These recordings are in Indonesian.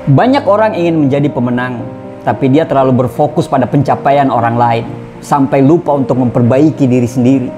Banyak orang ingin menjadi pemenang, tapi dia terlalu berfokus pada pencapaian orang lain, sampai lupa untuk memperbaiki diri sendiri.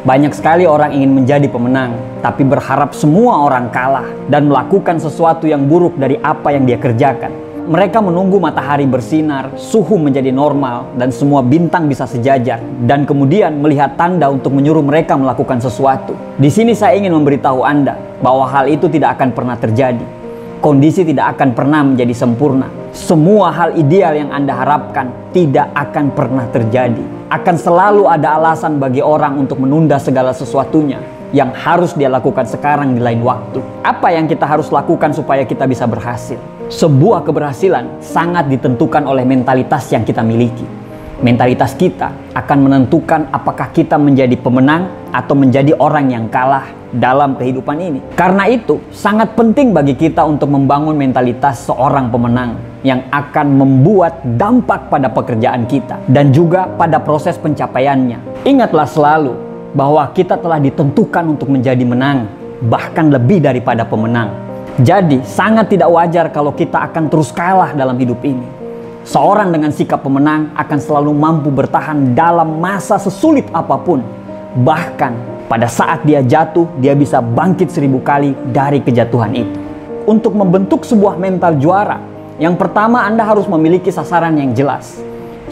Banyak sekali orang ingin menjadi pemenang, tapi berharap semua orang kalah dan melakukan sesuatu yang buruk dari apa yang dia kerjakan. Mereka menunggu matahari bersinar, suhu menjadi normal, dan semua bintang bisa sejajar, dan kemudian melihat tanda untuk menyuruh mereka melakukan sesuatu. Di sini saya ingin memberitahu Anda bahwa hal itu tidak akan pernah terjadi. Kondisi tidak akan pernah menjadi sempurna. Semua hal ideal yang Anda harapkan tidak akan pernah terjadi. Akan selalu ada alasan bagi orang untuk menunda segala sesuatunya yang harus dia lakukan sekarang di lain waktu. Apa yang kita harus lakukan supaya kita bisa berhasil? Sebuah keberhasilan sangat ditentukan oleh mentalitas yang kita miliki. Mentalitas kita akan menentukan apakah kita menjadi pemenang atau menjadi orang yang kalah dalam kehidupan ini. Karena itu, sangat penting bagi kita untuk membangun mentalitas seorang pemenang yang akan membuat dampak pada pekerjaan kita dan juga pada proses pencapaiannya. Ingatlah selalu bahwa kita telah ditentukan untuk menjadi menang, bahkan lebih daripada pemenang. Jadi, sangat tidak wajar kalau kita akan terus kalah dalam hidup ini. Seorang dengan sikap pemenang akan selalu mampu bertahan dalam masa sesulit apapun. Bahkan pada saat dia jatuh, dia bisa bangkit 1000 kali dari kejatuhan itu. Untuk membentuk sebuah mental juara, yang pertama Anda harus memiliki sasaran yang jelas.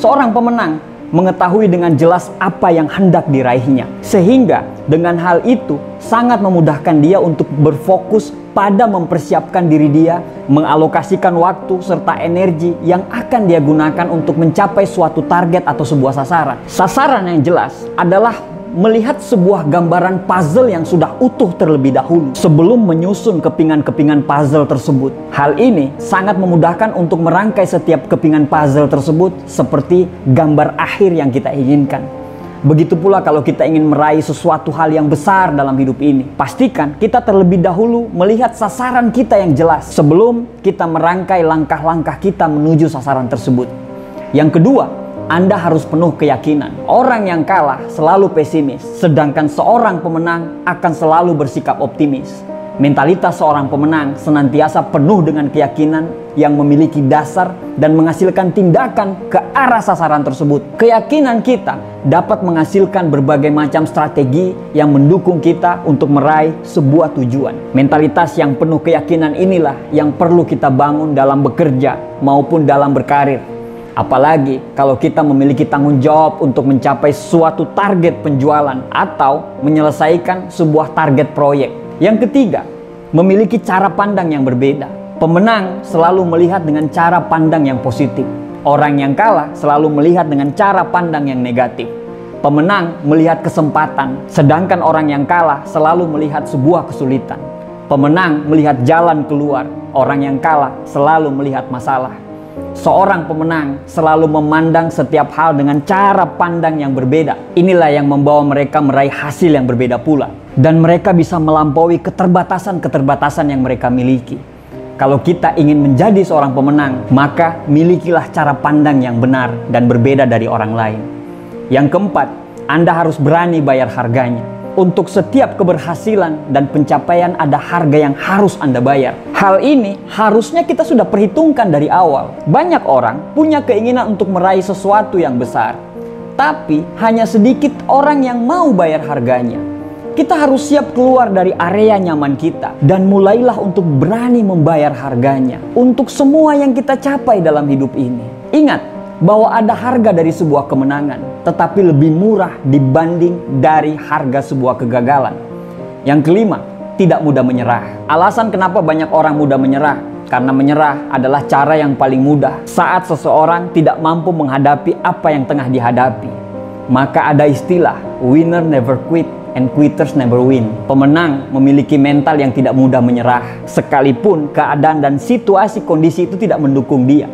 Seorang pemenang mengetahui dengan jelas apa yang hendak diraihnya. Sehingga dengan hal itu sangat memudahkan dia untuk berfokus pada mempersiapkan diri dia, mengalokasikan waktu serta energi yang akan dia gunakan untuk mencapai suatu target atau sebuah sasaran. Sasaran yang jelas adalah melihat sebuah gambaran puzzle yang sudah utuh terlebih dahulu sebelum menyusun kepingan-kepingan puzzle tersebut. Hal ini sangat memudahkan untuk merangkai setiap kepingan puzzle tersebut seperti gambar akhir yang kita inginkan. Begitu pula kalau kita ingin meraih sesuatu hal yang besar dalam hidup ini. Pastikan kita terlebih dahulu melihat sasaran kita yang jelas sebelum kita merangkai langkah-langkah kita menuju sasaran tersebut. Yang kedua, Anda harus penuh keyakinan. Orang yang kalah selalu pesimis, sedangkan seorang pemenang akan selalu bersikap optimis. Mentalitas seorang pemenang senantiasa penuh dengan keyakinan yang memiliki dasar dan menghasilkan tindakan ke arah sasaran tersebut. Keyakinan kita dapat menghasilkan berbagai macam strategi yang mendukung kita untuk meraih sebuah tujuan. Mentalitas yang penuh keyakinan inilah yang perlu kita bangun dalam bekerja maupun dalam berkarir. Apalagi kalau kita memiliki tanggung jawab untuk mencapai suatu target penjualan atau menyelesaikan sebuah target proyek. Yang ketiga, memiliki cara pandang yang berbeda. Pemenang selalu melihat dengan cara pandang yang positif. Orang yang kalah selalu melihat dengan cara pandang yang negatif. Pemenang melihat kesempatan, sedangkan orang yang kalah selalu melihat sebuah kesulitan. Pemenang melihat jalan keluar, orang yang kalah selalu melihat masalah. Seorang pemenang selalu memandang setiap hal dengan cara pandang yang berbeda. Inilah yang membawa mereka meraih hasil yang berbeda pula. Dan mereka bisa melampaui keterbatasan-keterbatasan yang mereka miliki. Kalau kita ingin menjadi seorang pemenang, maka milikilah cara pandang yang benar dan berbeda dari orang lain. Yang keempat, Anda harus berani bayar harganya. Untuk setiap keberhasilan dan pencapaian ada harga yang harus Anda bayar. Hal ini harusnya kita sudah perhitungkan dari awal. Banyak orang punya keinginan untuk meraih sesuatu yang besar, tapi hanya sedikit orang yang mau bayar harganya. Kita harus siap keluar dari area nyaman kita dan mulailah untuk berani membayar harganya untuk semua yang kita capai dalam hidup ini. Ingat bahwa ada harga dari sebuah kemenangan, tetapi lebih murah dibanding dari harga sebuah kegagalan. Yang kelima, tidak mudah menyerah. Alasan kenapa banyak orang mudah menyerah, karena menyerah adalah cara yang paling mudah saat seseorang tidak mampu menghadapi apa yang tengah dihadapi. Maka ada istilah, winner never quit and quitters never win. Pemenang memiliki mental yang tidak mudah menyerah, sekalipun keadaan dan situasi kondisi itu tidak mendukung dia.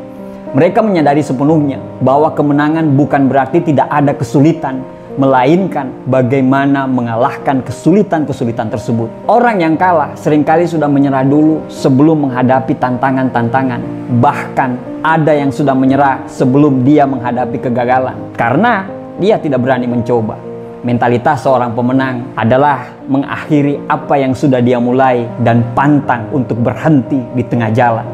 Mereka menyadari sepenuhnya bahwa kemenangan bukan berarti tidak ada kesulitan, melainkan bagaimana mengalahkan kesulitan-kesulitan tersebut. Orang yang kalah seringkali sudah menyerah dulu sebelum menghadapi tantangan-tantangan. Bahkan ada yang sudah menyerah sebelum dia menghadapi kegagalan, karena dia tidak berani mencoba. Mentalitas seorang pemenang adalah mengakhiri apa yang sudah dia mulai dan pantang untuk berhenti di tengah jalan.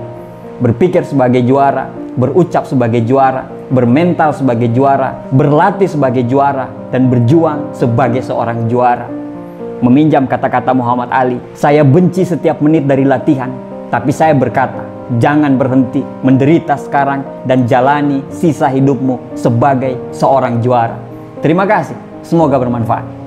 berpikir sebagai juara, berucap sebagai juara, bermental sebagai juara, berlatih sebagai juara, dan berjuang sebagai seorang juara. Meminjam kata-kata Muhammad Ali, saya benci setiap menit dari latihan, tapi saya berkata, jangan berhenti menderita sekarang dan jalani sisa hidupmu sebagai seorang juara. Terima kasih, semoga bermanfaat.